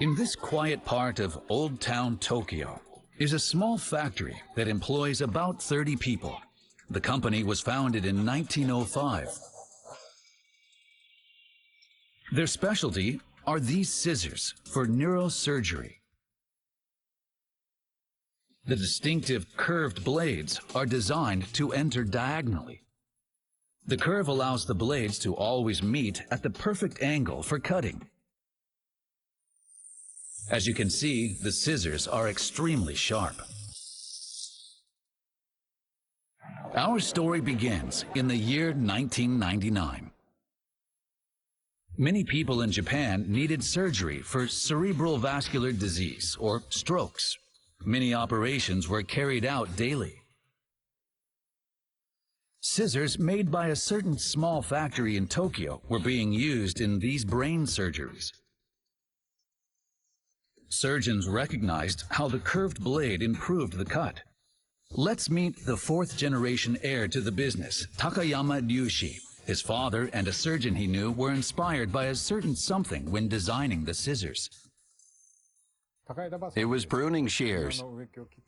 In this quiet part of Old Town Tokyo is a small factory that employs about 30 people. The company was founded in 1905. Their specialty are these scissors for neurosurgery. The distinctive curved blades are designed to enter diagonally. The curve allows the blades to always meet at the perfect angle for cutting. As you can see, the scissors are extremely sharp. Our story begins in the year 1999. Many people in Japan needed surgery for cerebral vascular disease or strokes. Many operations were carried out daily. Scissors made by a certain small factory in Tokyo were being used in these brain surgeries. Surgeons recognized how the curved blade improved the cut. Let's meet the fourth-generation heir to the business, Takayama Ryushi. His father and a surgeon he knew were inspired by a certain something when designing the scissors. It was pruning shears.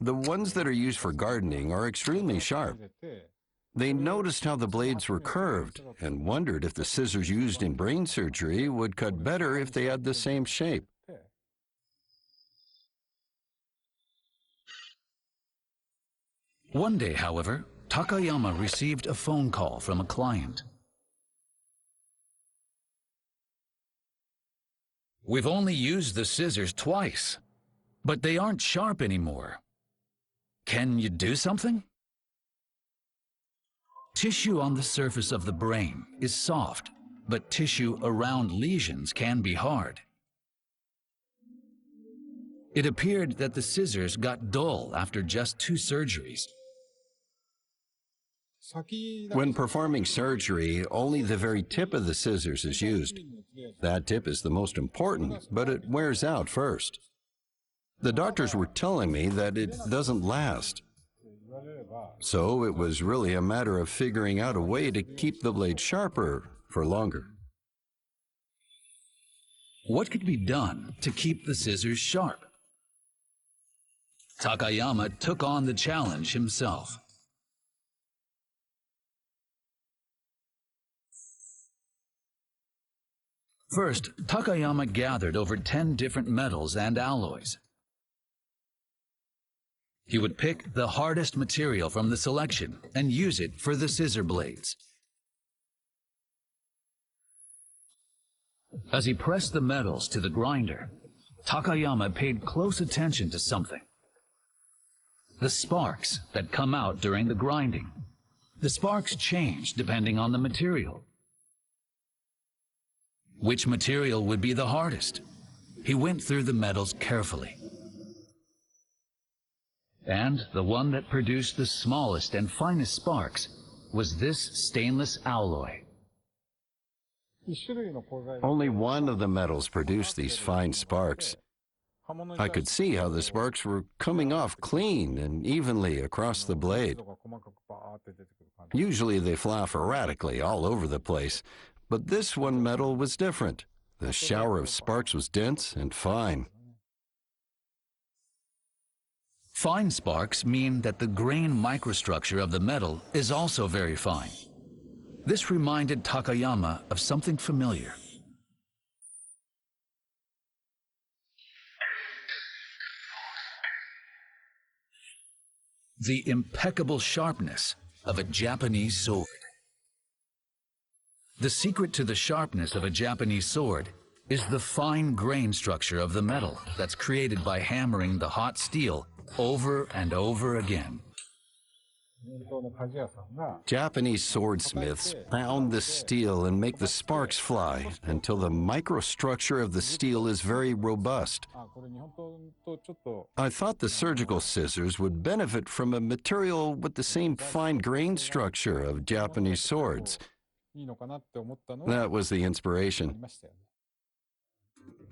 The ones that are used for gardening are extremely sharp. They noticed how the blades were curved and wondered if the scissors used in brain surgery would cut better if they had the same shape. One day, however, Takayama received a phone call from a client. "We've only used the scissors twice, but they aren't sharp anymore. Can you do something?" Tissue on the surface of the brain is soft, but tissue around lesions can be hard. It appeared that the scissors got dull after just 2 surgeries. When performing surgery, only the very tip of the scissors is used. That tip is the most important, but it wears out first. The doctors were telling me that it doesn't last. So it was really a matter of figuring out a way to keep the blade sharper for longer. What could be done to keep the scissors sharp? Takayama took on the challenge himself. First, Takayama gathered over 10 different metals and alloys. He would pick the hardest material from the selection and use it for the scissor blades. As he pressed the metals to the grinder, Takayama paid close attention to something. The sparks that come out during the grinding. The sparks change depending on the material. Which material would be the hardest? He went through the metals carefully. And the one that produced the smallest and finest sparks was this stainless alloy. Only one of the metals produced these fine sparks. I could see how the sparks were coming off clean and evenly across the blade. Usually they flash erratically all over the place, but this one metal was different. The shower of sparks was dense and fine. Fine sparks mean that the grain microstructure of the metal is also very fine. This reminded Takayama of something familiar. The impeccable sharpness of a Japanese sword. The secret to the sharpness of a Japanese sword is the fine grain structure of the metal that's created by hammering the hot steel over and over again. Japanese swordsmiths pound the steel and make the sparks fly until the microstructure of the steel is very robust. I thought the surgical scissors would benefit from a material with the same fine grain structure of Japanese swords. That was the inspiration.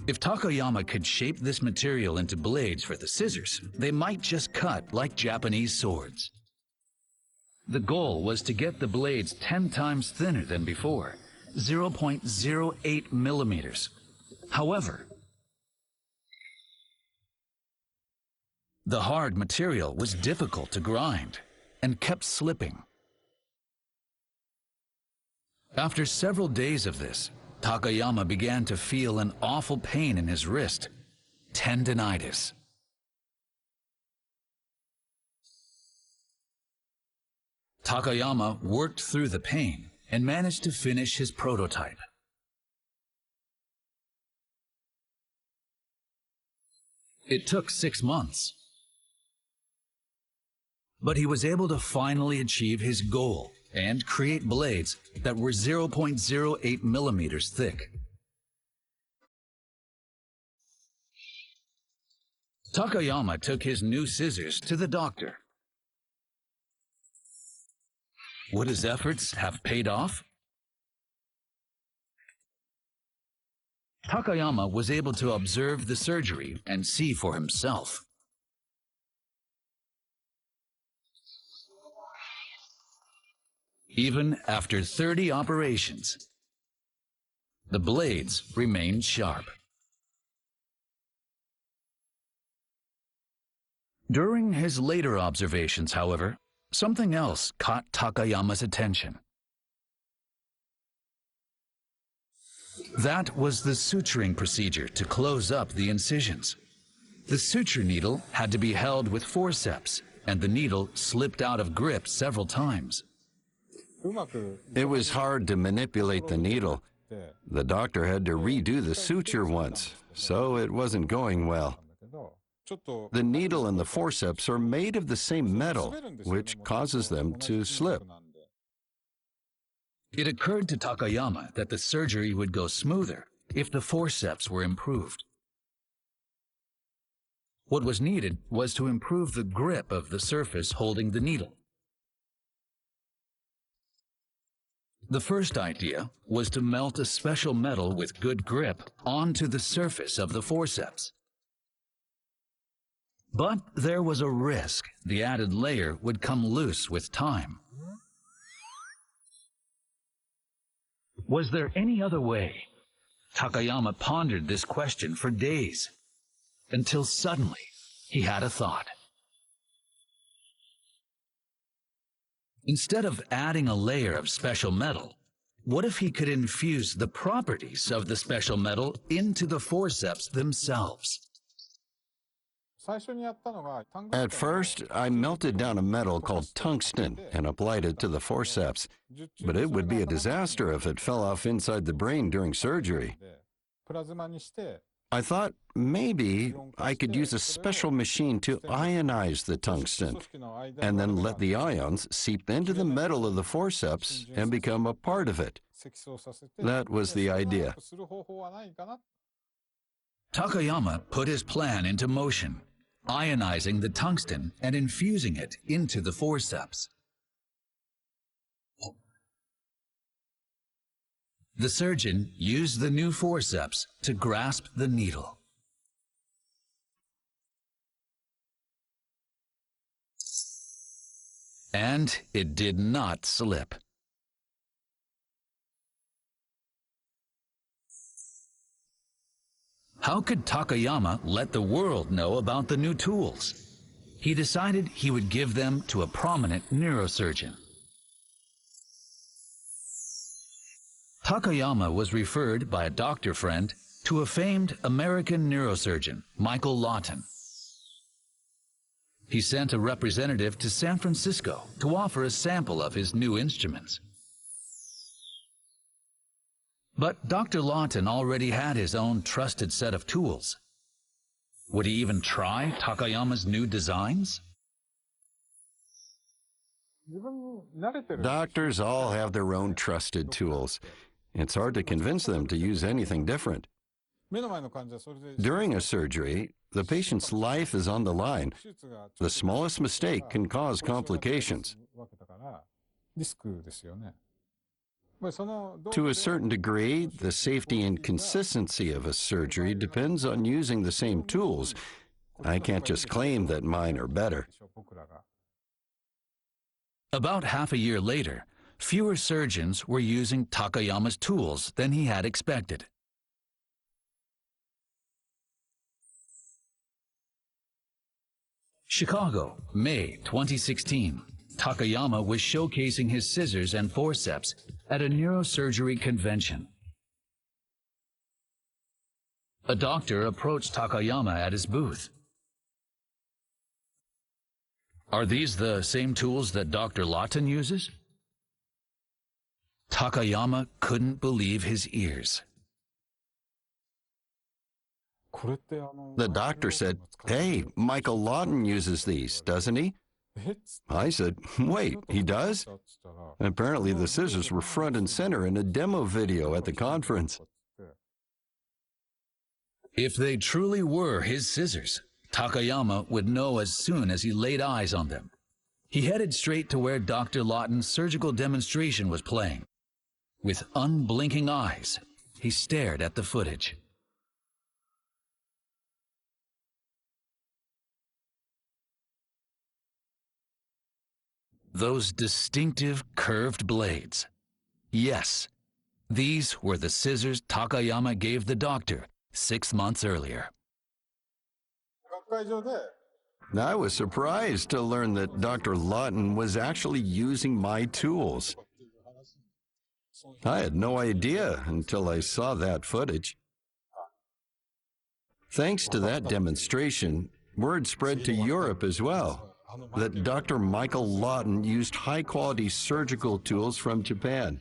If Takayama could shape this material into blades for the scissors, they might just cut like Japanese swords. The goal was to get the blades 10 times thinner than before, 0.08 millimeters. However, The hard material was difficult to grind and kept slipping. After several days of this, Takayama began to feel an awful pain in his wrist, tendinitis. Takayama worked through the pain and managed to finish his prototype. It took 6 months, but he was able to finally achieve his goal and create blades that were 0.08 millimeters thick. Takayama took his new scissors to the doctor. Would his efforts have paid off? Takayama was able to observe the surgery and see for himself. Even after 30 operations, the blades remained sharp. During his later observations, however, something else caught Takayama's attention. That was the suturing procedure to close up the incisions. The suture needle had to be held with forceps, and the needle slipped out of grip several times. It was hard to manipulate the needle. The doctor had to redo the suture once, so it wasn't going well. The needle and the forceps are made of the same metal, which causes them to slip. It occurred to Takayama that the surgery would go smoother if the forceps were improved. What was needed was to improve the grip of the surface holding the needle. The first idea was to melt a special metal with good grip onto the surface of the forceps. But there was a risk the added layer would come loose with time. Was there any other way? Takayama pondered this question for days, until suddenly he had a thought. Instead of adding a layer of special metal, what if he could infuse the properties of the special metal into the forceps themselves? At first, I melted down a metal called tungsten and applied it to the forceps, but it would be a disaster if it fell off inside the brain during surgery. I thought maybe I could use a special machine to ionize the tungsten and then let the ions seep into the metal of the forceps and become a part of it. That was the idea. Takayama put his plan into motion, ionizing the tungsten and infusing it into the forceps. The surgeon used the new forceps to grasp the needle. And it did not slip. How could Takayama let the world know about the new tools? He decided he would give them to a prominent neurosurgeon. Takayama was referred by a doctor friend to a famed American neurosurgeon, Michael Lawton. He sent a representative to San Francisco to offer a sample of his new instruments. But Dr. Lawton already had his own trusted set of tools. Would he even try Takayama's new designs? Doctors all have their own trusted tools. It's hard to convince them to use anything different. During a surgery, the patient's life is on the line. The smallest mistake can cause complications. To a certain degree, the safety and consistency of a surgery depends on using the same tools. I can't just claim that mine are better. About half a year later, fewer surgeons were using Takayama's tools than he had expected. Chicago, May 2016. Takayama was showcasing his scissors and forceps at a neurosurgery convention. A doctor approached Takayama at his booth. Are these the same tools that Dr. Lawton uses? Takayama couldn't believe his ears. The doctor said, "Hey, Michael Lawton uses these, doesn't he?" I said, "Wait, he does?" Apparently the scissors were front and center in a demo video at the conference. If they truly were his scissors, Takayama would know as soon as he laid eyes on them. He headed straight to where Dr. Lawton's surgical demonstration was playing. With unblinking eyes, he stared at the footage. Those distinctive curved blades. Yes, these were the scissors Takayama gave the doctor 6 months earlier. I was surprised to learn that Dr. Lawton was actually using my tools. I had no idea until I saw that footage. Thanks to that demonstration, word spread to Europe as well that Dr. Michael Lawton used high-quality surgical tools from Japan.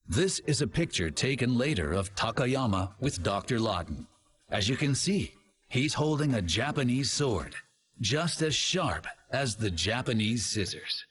This is a picture taken later of Takayama with Dr. Lawton. As you can see, he's holding a Japanese sword, just as sharp as the Japanese scissors.